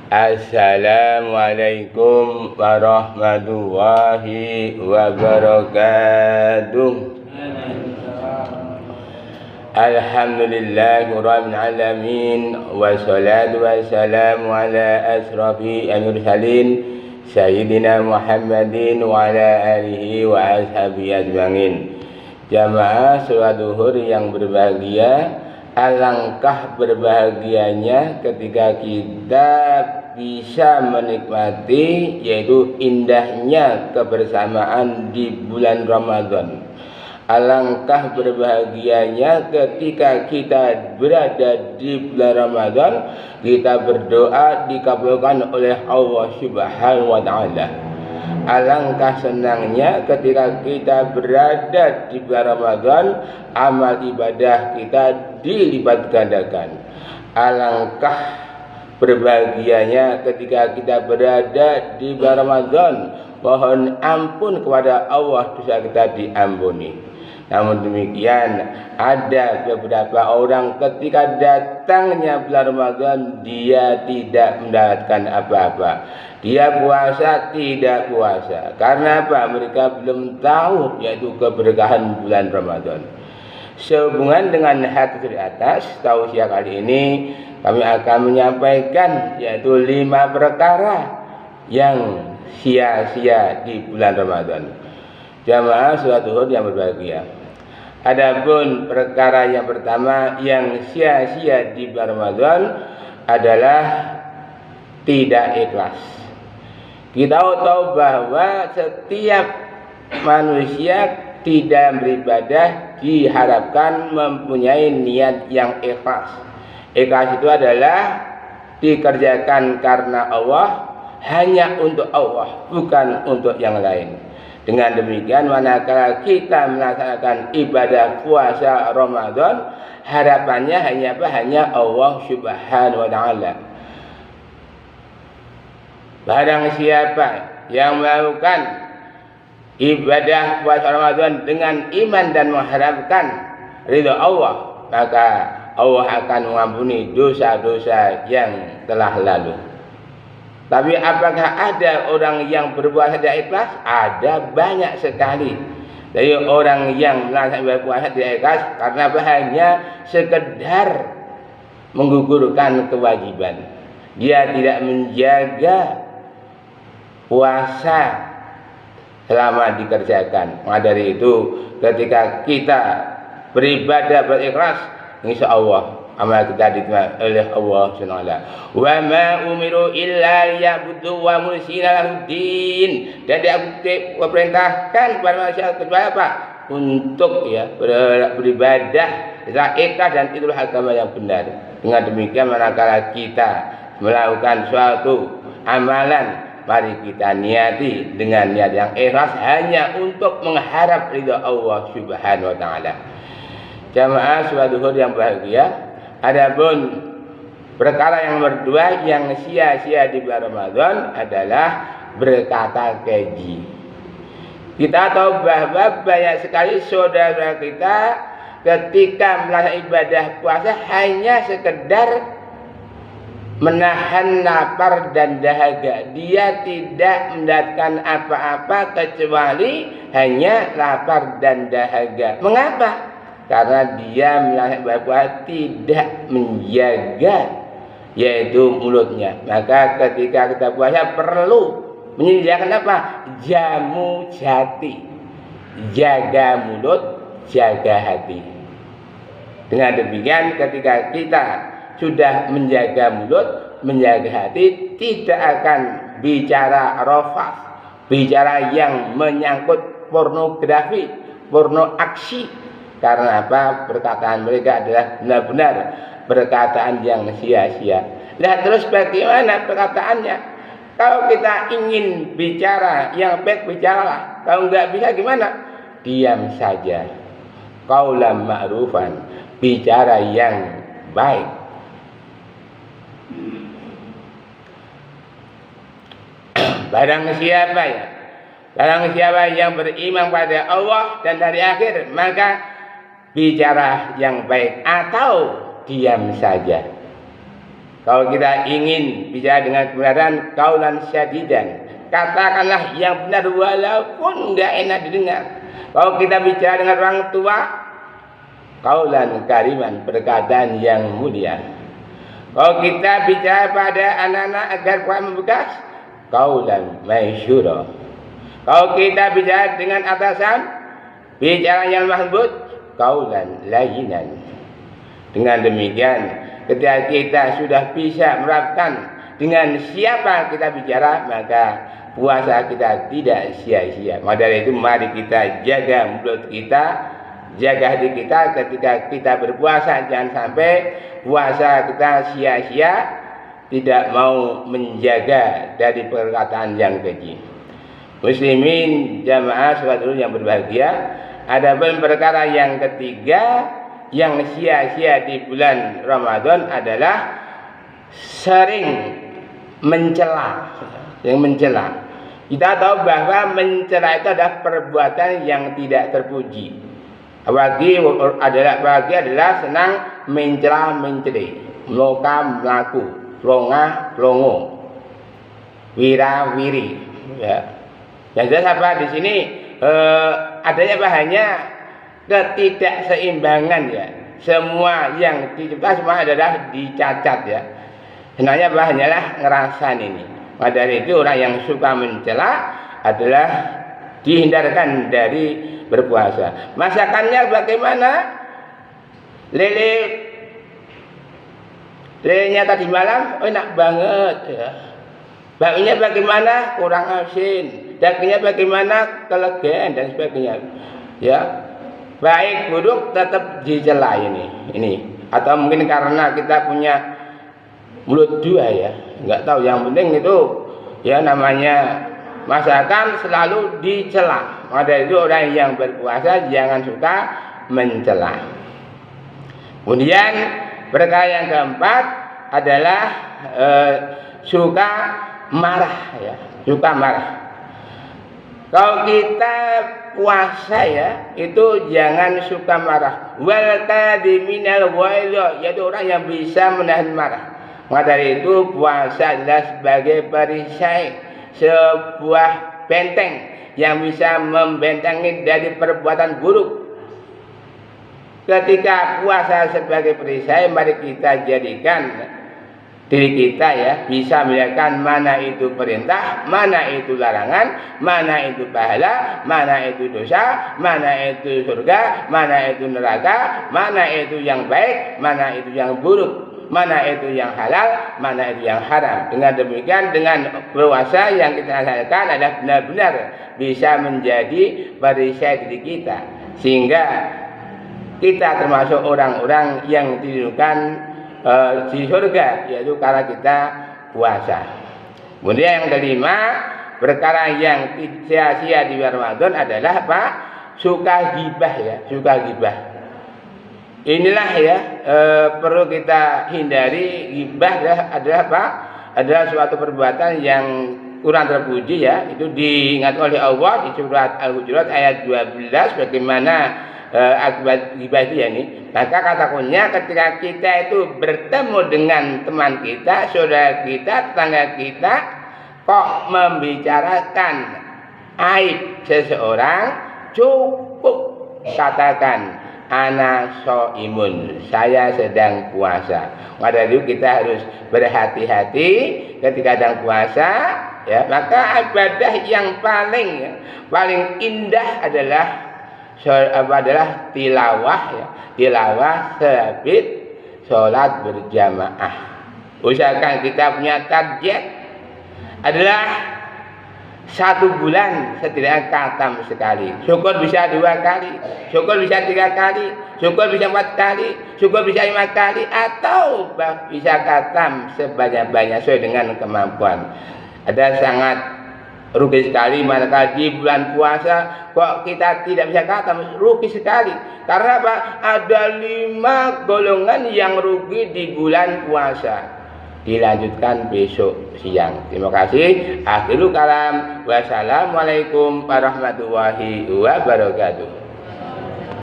Assalamualaikum warahmatullahi wabarakatuh. Alhamdulillahirabbil alamin wassalatu wassalamu ala asrafi al-mursalin sayyidina Muhammadin wa ala alihi wa ashabihi ajmain. Jamaah salat zuhur yang berbahagia, alangkah berbahagianya ketika kita bisa menikmati yaitu indahnya kebersamaan di bulan Ramadan. Alangkah berbahagianya ketika kita berada di bulan Ramadan, kita berdoa dikabulkan oleh Allah Subhanahu wa taala. Alangkah senangnya ketika kita berada di bulan Ramadan, amal ibadah kita dilipat gandakan. Alangkah berbahagianya ketika kita berada di bulan Ramadan, mohon ampun kepada Allah, dosa kita diampuni. Namun demikian, ada beberapa orang ketika datangnya bulan Ramadan dia tidak mendapatkan apa-apa. Dia puasa tidak puasa. Karena apa? Mereka belum tahu yaitu keberkahan bulan Ramadan. Sehubungan dengan hadis di atas, tausiah kali ini kami akan menyampaikan yaitu 5 perkara yang sia-sia di bulan Ramadan. Jamaah salat zuhur yang berbahagia. Adapun perkara yang pertama yang sia-sia di bulan Ramadan adalah tidak ikhlas. Kita tahu bahwa setiap manusia tidak beribadah diharapkan mempunyai niat yang ikhlas. Ikhlas itu adalah dikerjakan karena Allah, hanya untuk Allah, bukan untuk yang lain. Dengan demikian, manakala kita melaksanakan ibadah puasa Ramadan, harapannya hanya apa? Hanya Allah Subhanahu wa taala. Barang siapa yang melakukan ibadah puasa Ramadan dengan iman dan mengharapkan ridha Allah, maka Allah akan mengampuni dosa-dosa yang telah lalu. Tapi apakah ada orang yang berpuasa tidak ikhlas? Ada, banyak sekali. Dari orang yang melaksanakan puasa tidak ikhlas karena hanya sekedar menggugurkan kewajiban. Dia tidak menjaga puasa selama dikerjakan. Maka dari itu, ketika kita beribadah berikhlas, insya Allah amal kita diterima oleh Allah Subhanahu wa taala. Wa ma umiru illa liya'budu wa mukhlisina lahuddin. Dan diperintahkan kepada manusia kecuali apa? Untuk beribadah secara ikhlas, dan itulah agama yang benar. Dengan demikian, manakala kita melakukan suatu amalan, mari kita niati dengan niat yang ikhlas hanya untuk mengharap ridha Allah Subhanahu wa taala. Jamaah salat zuhur yang bahagia. Adapun perkara yang kedua yang sia-sia di bulan Ramadan adalah berkata keji. Kita tahu bahwa banyak sekali saudara kita ketika melaksanakan ibadah puasa hanya sekedar menahan lapar dan dahaga. Dia tidak mendapatkan apa-apa kecuali hanya lapar dan dahaga. Mengapa? Karena dia melaksanakan puasa tidak menjaga yaitu mulutnya. Maka ketika kita puasa perlu menyediakan apa? Jamu jati. Jaga mulut, jaga hati. Dengan demikian, ketika kita sudah menjaga mulut, menjaga hati, tidak akan bicara rafas, bicara yang menyangkut pornografi, porno aksi. Karena apa? Perkataan mereka adalah benar-benar perkataan yang sia-sia. Nah, terus bagaimana perkataannya? Kalau kita ingin bicara yang baik, bicaralah. Kalau enggak bisa gimana? Diam saja. Qaulan ma'rufan, bicara yang baik. Barang siapa yang beriman pada Allah dan hari akhir, maka bicara yang baik atau diam saja. Kalau kita ingin bicara dengan kebenaran, kaulan syadidan, katakanlah yang benar walaupun enggak enak didengar. Kalau kita bicara dengan orang tua, kaulan kariman, perkataan yang mulia. Kalau kita bicara pada anak-anak agar kuat membekas, kaulan maisyura. Kalau kita bicara dengan atasan, bicara yang lembut, kaulan layinan. Dengan demikian, ketika kita sudah bisa menerapkan dengan siapa kita bicara, maka puasa kita tidak sia-sia. Maka dari itu mari kita jaga mulut kita, jaga hati kita ketika kita berpuasa. Jangan sampai puasa kita sia-sia, tidak mau menjaga dari perkataan yang keji. Muslimin jamaah salat yang berbahagia, ada perkara yang ketiga yang sia-sia di bulan Ramadan adalah sering mencela. Kita tahu bahwa mencela itu adalah perbuatan yang tidak terpuji. Apalagi adalah senang mencela, meloka, melaku, plonga, plongo, wira, wiri. Ya. Yang jelas apa di sini adanya bahannya ketidakseimbangan ya. Semua yang dicipta semua adalah dicacat ya. Sebenarnya bahannya lah ngerasan ini. Maka dari itu orang yang suka mencela adalah dihindarkan dari berpuasa. Masakannya bagaimana? Lelenya tadi malam enak banget ya. Bakminya bagaimana? Kurang asin. Dagingnya bagaimana? Kelegen dan sebagainya. Ya. Baik buruk tetap dicela ini. Atau mungkin karena kita punya mulut dua ya, nggak tahu. Yang penting itu ya namanya masakan selalu dicela. Maka dari itu orang yang berpuasa jangan suka mencela. Kemudian perkara yang keempat adalah suka marah ya, suka marah. Kalau kita puasa ya, itu jangan suka marah. Wal kadhiminal ghaidha, yaitu orang yang bisa menahan marah. Maka dari itu puasa adalah sebagai perisai, sebuah benteng yang bisa membentengi dari perbuatan buruk. Ketika puasa sebagai perisai, mari kita jadikan diri kita ya bisa melihatkan mana itu perintah, mana itu larangan, mana itu pahala, mana itu dosa, mana itu surga, mana itu neraka, mana itu yang baik, mana itu yang buruk, mana itu yang halal, mana itu yang haram. Dengan demikian, dengan puasa yang kita lakukan adalah benar-benar bisa menjadi perisai diri kita, sehingga kita termasuk orang-orang yang diridhokan di surga, yaitu karena kita puasa. Kemudian yang kelima, perkara yang sia-sia di Ramadan adalah apa? Suka gibah ya, suka gibah. Inilah ya perlu kita hindari. Gibah adalah apa? Adalah suatu perbuatan yang kurang terpuji ya. Itu diingat oleh Allah di surat Al-Hujurat ayat 12 bagaimana akibat gibah itu ya ini. Maka kata kuncinya ketika kita itu bertemu dengan teman kita, saudara kita, tetangga kita, kok membicarakan aib seseorang, cukup katakan ana shaimun, saya sedang puasa. Maka dari itu kita harus berhati-hati ketika sedang puasa ya. Maka ibadah yang paling indah adalah tilawah ya. Tilawah sabit sholat berjamaah. Usahakan kita punya target adalah 1 bulan setidaknya khatam sekali. Syukur bisa 2 kali, syukur bisa 3 kali, syukur bisa 4 kali, syukur bisa 5 kali, atau bisa khatam sebanyak-banyak sesuai dengan kemampuan. Ada sangat rugi sekali manakala di bulan puasa kok kita tidak bisa khatam, rugi sekali. Karena apa? Ada 5 golongan yang rugi di bulan puasa. Dilanjutkan besok siang. Terima kasih. Akhirul kalam. Wassalamualaikum warahmatullahi wabarakatuh.